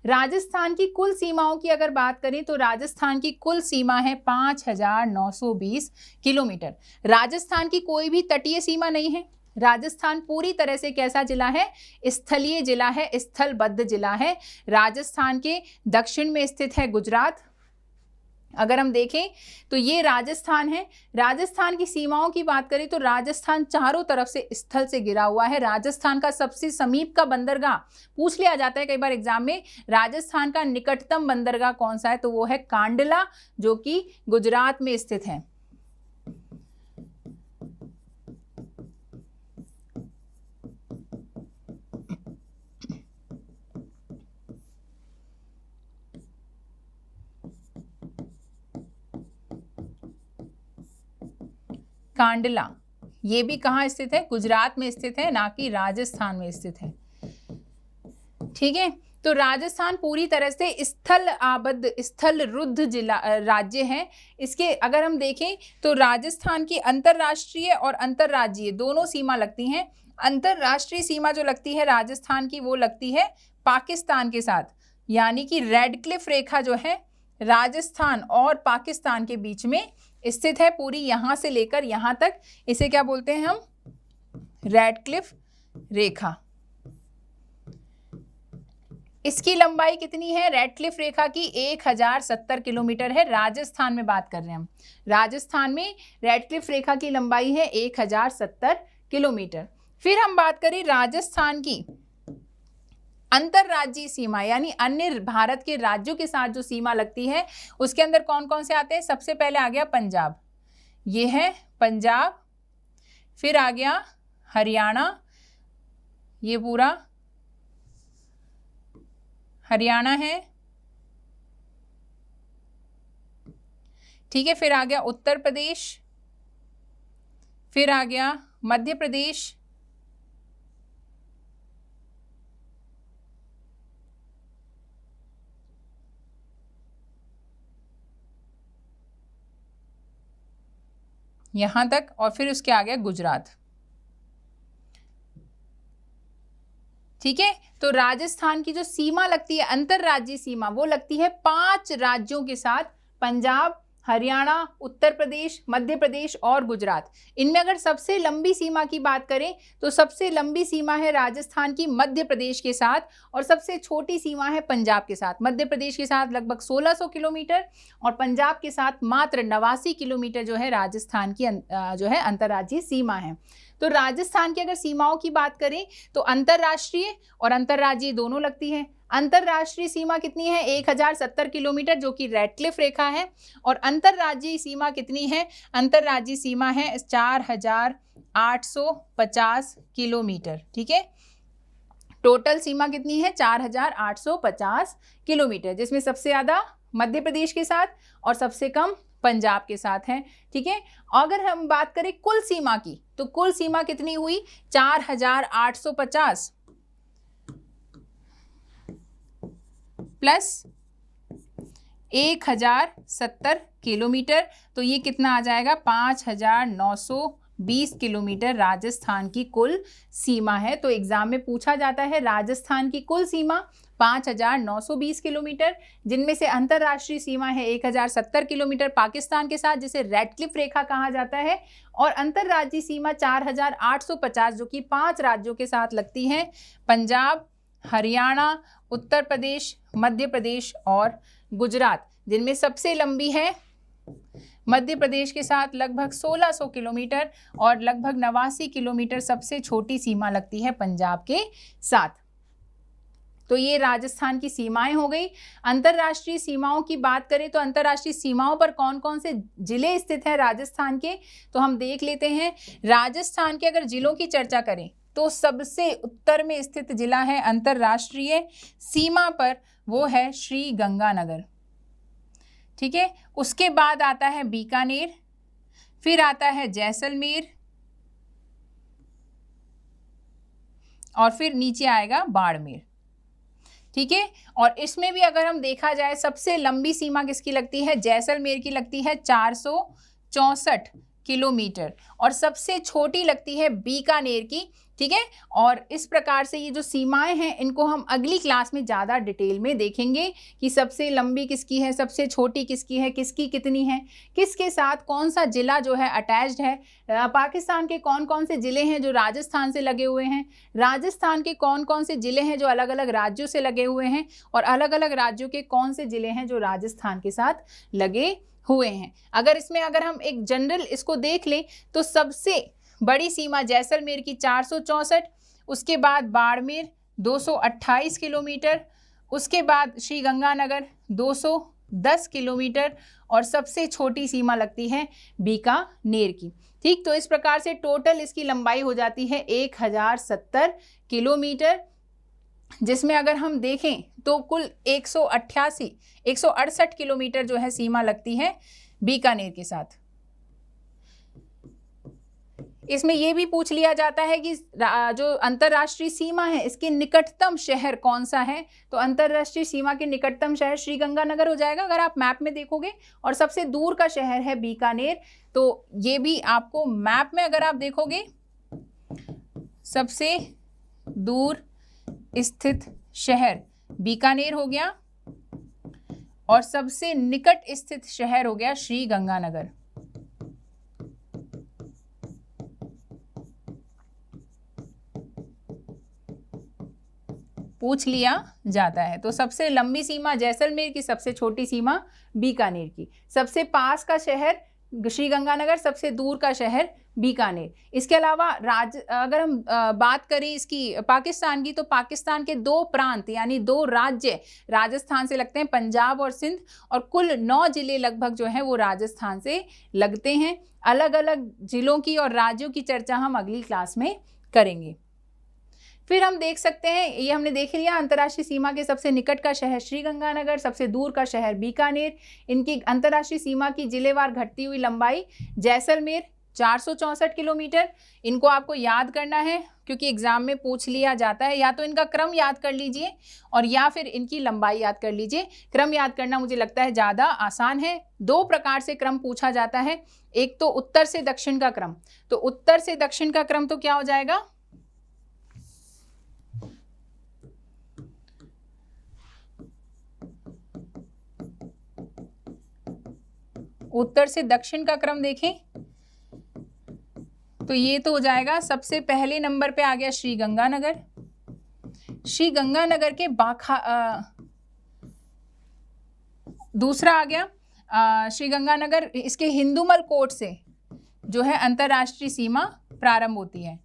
राजस्थान की कुल सीमाओं की अगर बात करें तो राजस्थान की कुल सीमा है 5,920 किलोमीटर। राजस्थान की कोई भी तटीय सीमा नहीं है। राजस्थान पूरी तरह से कैसा जिला है? स्थलीय जिला है, स्थलबद्ध जिला है। राजस्थान के दक्षिण में स्थित है गुजरात। अगर हम देखें तो ये राजस्थान है। राजस्थान की सीमाओं की बात करें तो राजस्थान चारों तरफ से स्थल से घिरा हुआ है। राजस्थान का सबसे समीप का बंदरगाह पूछ लिया जाता है कई बार एग्जाम में, राजस्थान का निकटतम बंदरगाह कौन सा है? तो वो है कांडला, जो कि गुजरात में स्थित है। कांडला ये भी कहाँ स्थित है? गुजरात में स्थित है, ना कि राजस्थान में स्थित है। ठीक है, तो राजस्थान पूरी तरह से स्थल आबद्ध, स्थल रुद्ध जिला राज्य है। इसके अगर हम देखें तो राजस्थान की अंतर्राष्ट्रीय और अंतर्राज्यीय दोनों सीमा लगती हैं। अंतर्राष्ट्रीय सीमा जो लगती है राजस्थान की, वो लगती है पाकिस्तान के साथ, यानी कि रेड क्लिफ रेखा जो है राजस्थान और पाकिस्तान के बीच में स्थित है, पूरी यहां से लेकर यहां तक। इसे क्या बोलते हैं हम? रेड क्लिफ रेखा। इसकी लंबाई कितनी है रेड क्लिफ रेखा की? 1070 किलोमीटर है। राजस्थान में बात कर रहे हैं हम। राजस्थान में रेड क्लिफ रेखा की लंबाई है 1070 किलोमीटर। फिर हम बात करें राजस्थान की अंतर्राज्यीय सीमा, यानी अन्य भारत के राज्यों के साथ जो सीमा लगती है, उसके अंदर कौन कौन से आते हैं? सबसे पहले आ गया पंजाब, ये है पंजाब। फिर आ गया हरियाणा, ये पूरा हरियाणा है। ठीक है, फिर आ गया उत्तर प्रदेश, फिर आ गया मध्य प्रदेश, यहां तक, और फिर उसके आ गया गुजरात। ठीक है, तो राजस्थान की जो सीमा लगती है अंतर्राज्यीय सीमा, वो लगती है 5 राज्यों के साथ, पंजाब, हरियाणा, उत्तर प्रदेश, मध्य प्रदेश और गुजरात। इनमें अगर सबसे लंबी सीमा की बात करें तो सबसे लंबी सीमा है राजस्थान की मध्य प्रदेश के साथ, और सबसे छोटी सीमा है पंजाब के साथ। मध्य प्रदेश के साथ लगभग 1600 किलोमीटर और पंजाब के साथ मात्र 89 किलोमीटर जो है राजस्थान की जो है अंतर्राज्यीय सीमा है। तो राजस्थान की अगर सीमाओं की बात करें तो अंतर्राष्ट्रीय और अंतर्राज्यीय दोनों लगती है। अंतर्राष्ट्रीय सीमा कितनी है? 1070 किलोमीटर, जो कि रेड क्लिफ रेखा है। और अंतर्राज्यीय सीमा कितनी है? अंतर्राज्यीय सीमा है 4850 किलोमीटर। ठीक है, टोटल सीमा कितनी है? 4850 किलोमीटर, जिसमें सबसे ज़्यादा मध्य प्रदेश के साथ और सबसे कम पंजाब के साथ है। ठीक है, अगर हम बात करें कुल सीमा की तो कुल सीमा कितनी हुई? 4850 प्लस 1070 किलोमीटर, तो ये कितना आ जाएगा? 5920 किलोमीटर राजस्थान की कुल सीमा है। तो एग्जाम में पूछा जाता है राजस्थान की कुल सीमा 5920 किलोमीटर, जिनमें से अंतर्राष्ट्रीय सीमा है 1070 किलोमीटर पाकिस्तान के साथ, जिसे रेड क्लिफ रेखा कहा जाता है, और अंतर्राज्यीय सीमा 4850 जो कि 5 राज्यों के साथ लगती है, पंजाब, हरियाणा, उत्तर प्रदेश, मध्य प्रदेश और गुजरात, जिनमें सबसे लंबी है मध्य प्रदेश के साथ लगभग 1600 किलोमीटर और लगभग 89 किलोमीटर सबसे छोटी सीमा लगती है पंजाब के साथ। तो ये राजस्थान की सीमाएं हो गई। अंतर्राष्ट्रीय सीमाओं की बात करें तो अंतर्राष्ट्रीय सीमाओं पर कौन कौन से जिले स्थित हैं राजस्थान के, तो हम देख लेते हैं। राजस्थान के अगर जिलों की चर्चा करें तो सबसे उत्तर में स्थित जिला है अंतर्राष्ट्रीय सीमा पर, वो है श्री गंगानगर। ठीक है, उसके बाद आता है बीकानेर, फिर आता है जैसलमेर, और फिर नीचे आएगा बाड़मेर। ठीक है, और इसमें भी अगर हम देखा जाए सबसे लंबी सीमा किसकी लगती है? जैसलमेर की लगती है 464 किलोमीटर और सबसे छोटी लगती है बीकानेर की। ठीक है, और इस प्रकार से ये जो सीमाएं हैं इनको हम अगली क्लास में ज़्यादा डिटेल में देखेंगे कि सबसे लंबी किसकी है, सबसे छोटी किसकी है, किसकी कितनी है, किसके साथ कौन सा जिला जो है अटैच्ड है, पाकिस्तान के कौन कौन से ज़िले हैं जो राजस्थान से लगे हुए हैं, राजस्थान के कौन कौन से ज़िले हैं जो अलग अलग राज्यों से लगे हुए हैं, और अलग अलग राज्यों के कौन से ज़िले हैं जो राजस्थान के साथ लगे हुए हैं। अगर हम एक जनरल इसको देख लें तो सबसे बड़ी सीमा जैसलमेर की 464, उसके बाद बाड़मेर 228 किलोमीटर, उसके बाद श्रीगंगानगर 210 किलोमीटर और सबसे छोटी सीमा लगती है बीकानेर की। ठीक, तो इस प्रकार से टोटल इसकी लंबाई हो जाती है 1070 किलोमीटर, जिसमें अगर हम देखें तो कुल 168 किलोमीटर जो है सीमा लगती है बीकानेर के साथ। इसमें यह भी पूछ लिया जाता है कि जो अंतर्राष्ट्रीय सीमा है इसके निकटतम शहर कौन सा है, तो अंतर्राष्ट्रीय सीमा के निकटतम शहर श्रीगंगानगर हो जाएगा अगर आप मैप में देखोगे, और सबसे दूर का शहर है बीकानेर। तो ये भी आपको मैप में अगर आप देखोगे, सबसे दूर स्थित शहर बीकानेर हो गया और सबसे निकट स्थित शहर हो गया श्रीगंगानगर। पूछ लिया जाता है। तो सबसे लंबी सीमा जैसलमेर की, सबसे छोटी सीमा बीकानेर की, सबसे पास का शहर श्रीगंगानगर, सबसे दूर का शहर बीकानेर। इसके अलावा अगर हम बात करें इसकी पाकिस्तान की, तो पाकिस्तान के 2 प्रांत यानी 2 राज्य राजस्थान से लगते हैं, पंजाब और सिंध, और कुल 9 जिले लगभग जो है वो राजस्थान से लगते हैं। अलग अलग जिलों की और राज्यों की चर्चा हम अगली क्लास में करेंगे। फिर हम देख सकते हैं, ये हमने देख लिया अंतर्राष्ट्रीय सीमा के सबसे निकट का शहर श्रीगंगानगर, सबसे दूर का शहर बीकानेर, इनकी अंतर्राष्ट्रीय सीमा की जिलेवार घटती हुई लंबाई जैसलमेर 464 किलोमीटर। इनको आपको याद करना है क्योंकि एग्जाम में पूछ लिया जाता है, या तो इनका क्रम याद कर लीजिए और या फिर इनकी लंबाई याद कर लीजिए। क्रम याद करना मुझे लगता है ज़्यादा आसान है। 2 प्रकार से क्रम पूछा जाता है, एक तो उत्तर से दक्षिण का क्रम, तो उत्तर से दक्षिण का क्रम तो क्या हो जाएगा, उत्तर से दक्षिण का क्रम देखें तो ये तो हो जाएगा, सबसे पहले नंबर पे आ गया श्रीगंगानगर। श्रीगंगानगर के दूसरा आ गया श्रीगंगानगर, इसके हिंदूमल कोट से जो है अंतर्राष्ट्रीय सीमा प्रारंभ होती है।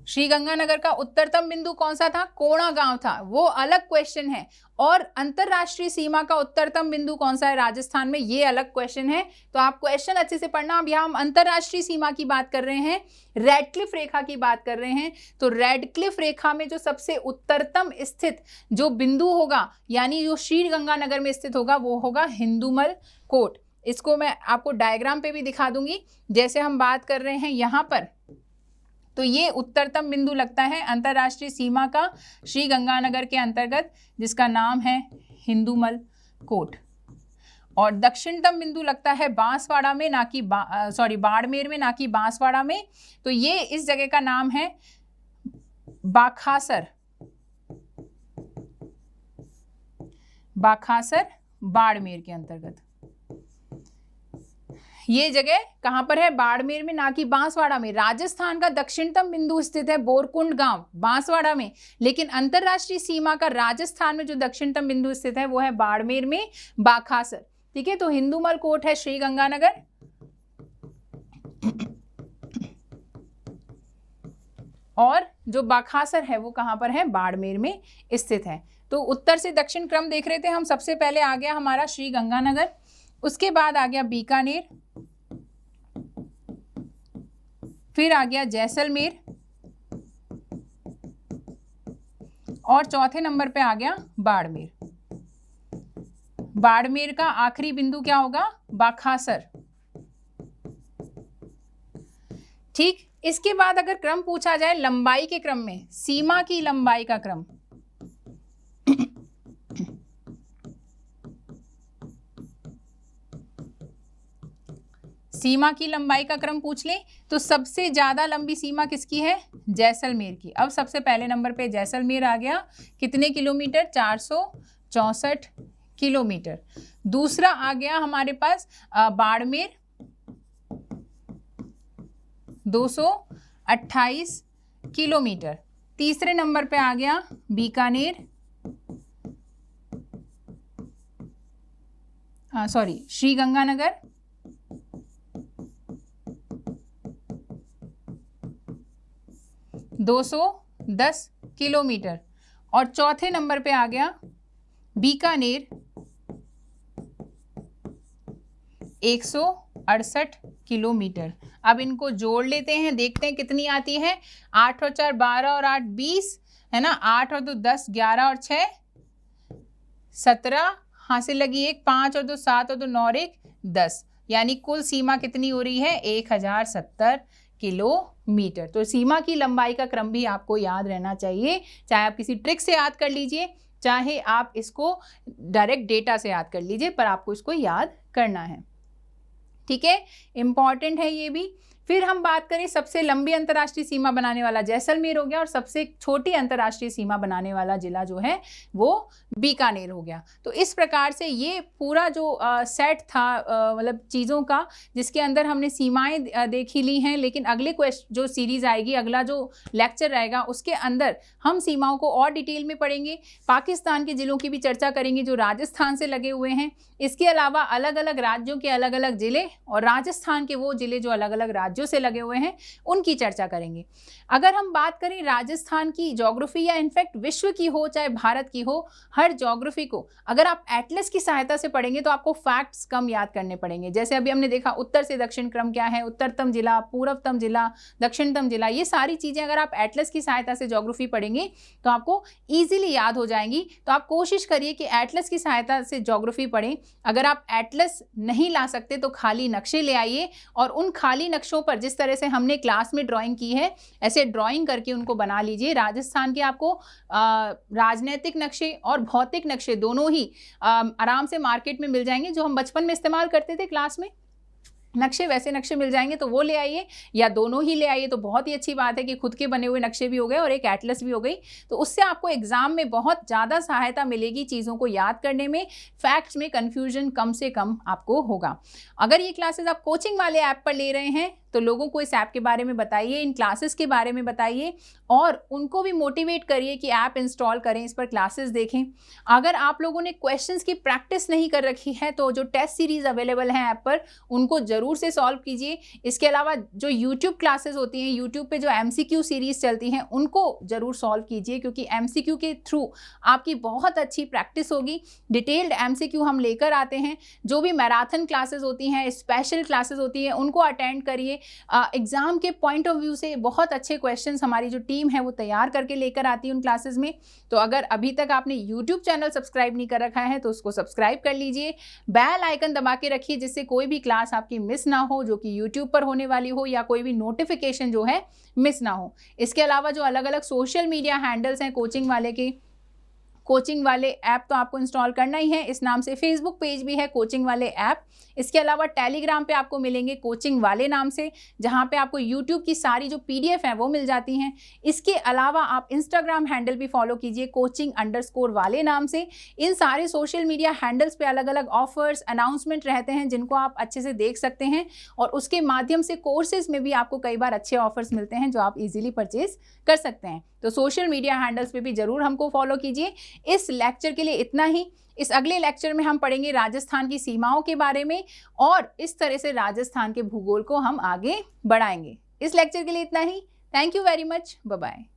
श्रीगंगानगर का उत्तरतम बिंदु कौन सा था, कोणा गांव था, वो अलग क्वेश्चन है। और अंतरराष्ट्रीय सीमा का उत्तरतम बिंदु कौन सा है राजस्थान में, ये अलग क्वेश्चन है। तो आप क्वेश्चन अच्छे से पढ़ना। अब यहाँ हम अंतरराष्ट्रीय सीमा की बात कर रहे हैं, रेडक्लिफ रेखा की बात कर रहे हैं। तो रेडक्लिफ रेखा में जो सबसे उत्तरतम स्थित जो बिंदु होगा, यानी जो श्रीगंगानगर में स्थित होगा, वो होगा हिंदूमल कोट। इसको मैं आपको डायग्राम पे भी दिखा दूंगी। जैसे हम बात कर रहे हैं यहाँ पर, तो ये उत्तरतम बिंदु लगता है अंतर्राष्ट्रीय सीमा का श्रीगंगानगर के अंतर्गत, जिसका नाम है हिंदूमल कोट। और दक्षिणतम बिंदु लगता है बांसवाड़ा में, ना कि बाड़मेर में, ना कि बांसवाड़ा में। तो ये इस जगह का नाम है बाखासर। बाखासर बाड़मेर के अंतर्गत ये जगह कहां पर है, बाड़मेर में, ना कि बांसवाड़ा में। राजस्थान का दक्षिणतम बिंदु स्थित है बोरकुंड गांव, बांसवाड़ा में, लेकिन अंतरराष्ट्रीय सीमा का राजस्थान में जो दक्षिणतम बिंदु स्थित है वो है बाड़मेर में, बाखासर। ठीक है, तो हिंदूमल कोट है श्रीगंगानगर, और जो बाखासर है वो कहां पर है, बाड़मेर में स्थित है। तो उत्तर से दक्षिण क्रम देख रहे थे हम। सबसे पहले आ गया हमारा श्रीगंगानगर, उसके बाद आ गया बीकानेर, फिर आ गया जैसलमेर, और चौथे नंबर पे आ गया बाड़मेर। बाड़मेर का आखिरी बिंदु क्या होगा, बाखासर। ठीक, इसके बाद अगर क्रम पूछा जाए लंबाई के क्रम में, सीमा की लंबाई का क्रम, सीमा की लंबाई का क्रम पूछ लें तो सबसे ज़्यादा लंबी सीमा किसकी है? जैसलमेर की। अब सबसे पहले नंबर पे जैसलमेर आ गया, कितने किलोमीटर? 464 किलोमीटर। दूसरा आ गया हमारे पास बाड़मेर, 228 किलोमीटर। तीसरे नंबर पे आ गया बीकानेर, श्रीगंगानगर, 210 किलोमीटर। और चौथे नंबर पे आ गया बीकानेर, 168 किलोमीटर। अब इनको जोड़ लेते हैं, देखते हैं कितनी आती है। 8 और 4 12 और 8 20 है ना, 8 और 2 10, 11 और 6 17, हासिल लगी 1, 5 और 2 7 और 2 9 और 1 10, यानी कुल सीमा कितनी हो रही है? 1070 किलोमीटर। तो सीमा की लंबाई का क्रम भी आपको याद रहना चाहिए, चाहे आप किसी ट्रिक से याद कर लीजिए, चाहे आप इसको डायरेक्ट डेटा से याद कर लीजिए, पर आपको इसको याद करना है। ठीक है, इंपॉर्टेंट है ये भी। फिर हम बात करें सबसे लंबी अंतर्राष्ट्रीय सीमा बनाने वाला जैसलमेर हो गया, और सबसे छोटी अंतर्राष्ट्रीय सीमा बनाने वाला जिला जो है वो बीकानेर हो गया। तो इस प्रकार से ये पूरा जो सेट था मतलब चीज़ों का, जिसके अंदर हमने सीमाएं देखी ली हैं, लेकिन अगले जो सीरीज़ आएगी, अगला जो लेक्चर रहेगा, उसके अंदर हम सीमाओं को और डिटेल में पढ़ेंगे। पाकिस्तान के ज़िलों की भी चर्चा करेंगे जो राजस्थान से लगे हुए हैं। इसके अलावा अलग अलग राज्यों के अलग अलग ज़िले और राजस्थान के वो ज़िले जो अलग अलग राज्यों से लगे हुए हैं, उनकी चर्चा करेंगे। अगर हम बात करें राजस्थान की ज्योग्राफी, या इनफैक्ट विश्व की हो चाहे भारत की हो, हर ज्योग्राफी को अगर आप एटलस की सहायता से पढ़ेंगे तो आपको फैक्ट्स कम याद करने पड़ेंगे। जैसे अभी हमने देखा उत्तर से दक्षिण क्रम क्या है, उत्तरतम जिला, पूर्वतम जिला, दक्षिणतम जिला, ये सारी चीज़ें अगर आप एटलस की सहायता से ज्योग्राफी पढ़ेंगे तो आपको ईजिली याद हो जाएंगी। तो आप कोशिश करिए कि एटलस की सहायता से ज्योग्राफी पढ़ें। अगर आप एटलस नहीं ला सकते तो खाली नक्शे ले आइए, और उन खाली नक्शों पर जिस तरह से हमने क्लास में ड्राइंग की है, ऐसे ड्राइंग करके उनको बना लीजिए। राजस्थान के आपको राजनीतिक नक्शे और भौतिक नक्शे दोनों ही आराम से मार्केट में मिल जाएंगे, जो हम बचपन में इस्तेमाल करते थे क्लास में नक्शे, वैसे नक्शे मिल जाएंगे, तो वो ले आइए, या दोनों ही ले आइए तो बहुत ही अच्छी बात है कि खुद के बने हुए नक्शे भी हो गए और एक एटलस भी हो गई। तो उससे आपको एग्जाम में बहुत ज़्यादा सहायता मिलेगी चीज़ों को याद करने में, फैक्ट्स में कन्फ्यूजन कम से कम आपको होगा। अगर ये क्लासेस आप कोचिंग वाले ऐप पर ले रहे हैं तो लोगों को इस ऐप के बारे में बताइए, इन क्लासेस के बारे में बताइए, और उनको भी मोटिवेट करिए कि ऐप इंस्टॉल करें, इस पर क्लासेस देखें। अगर आप लोगों ने क्वेश्चंस की प्रैक्टिस नहीं कर रखी है तो जो टेस्ट सीरीज़ अवेलेबल हैं ऐप पर, उनको ज़रूर से सॉल्व कीजिए। इसके अलावा जो यूट्यूब क्लासेस होती हैं, यूट्यूब पे जो MCQ सीरीज़ चलती हैं, उनको ज़रूर सॉल्व कीजिए, क्योंकि MCQ के थ्रू आपकी बहुत अच्छी प्रैक्टिस होगी। डिटेल्ड MCQ हम लेकर आते हैं। जो भी मैराथन क्लासेस होती हैं, स्पेशल क्लासेस होती हैं, उनको अटेंड करिए। एग्ज़ाम के पॉइंट ऑफ व्यू से बहुत अच्छे क्वेश्चंस हमारी जो टीम है वो तैयार करके लेकर आती है उन क्लासेस में। तो अगर अभी तक आपने यूट्यूब चैनल सब्सक्राइब नहीं कर रखा है तो उसको सब्सक्राइब कर लीजिए, बेल आइकन दबा के रखिए, जिससे कोई भी क्लास आपकी मिस ना हो, जो कि यूट्यूब पर होने वाली हो, या कोई भी नोटिफिकेशन जो है मिस ना हो। इसके अलावा जो अलग अलग सोशल मीडिया हैंडल्स हैं कोचिंग वाले के, कोचिंग वाले ऐप तो आपको इंस्टॉल करना ही है। इस नाम से फेसबुक पेज भी है कोचिंग वाले ऐप। इसके अलावा टेलीग्राम पे आपको मिलेंगे कोचिंग वाले नाम से, जहाँ पे आपको यूट्यूब की सारी जो PDF हैं वो मिल जाती हैं। इसके अलावा आप इंस्टाग्राम हैंडल भी फॉलो कीजिए coaching_ वाले नाम से। इन सारे सोशल मीडिया हैंडल्स पे अलग अलग ऑफर्स, अनाउंसमेंट रहते हैं, जिनको आप अच्छे से देख सकते हैं, और उसके माध्यम से कोर्सेज में भी आपको कई बार अच्छे ऑफर्स मिलते हैं जो आप इजीली परचेज कर सकते हैं। तो सोशल मीडिया हैंडल्स पे भी ज़रूर हमको फॉलो कीजिए। इस लेक्चर के लिए इतना ही। इस अगले लेक्चर में हम पढ़ेंगे राजस्थान की सीमाओं के बारे में, और इस तरह से राजस्थान के भूगोल को हम आगे बढ़ाएंगे। इस लेक्चर के लिए इतना ही। Thank you very much. Bye bye.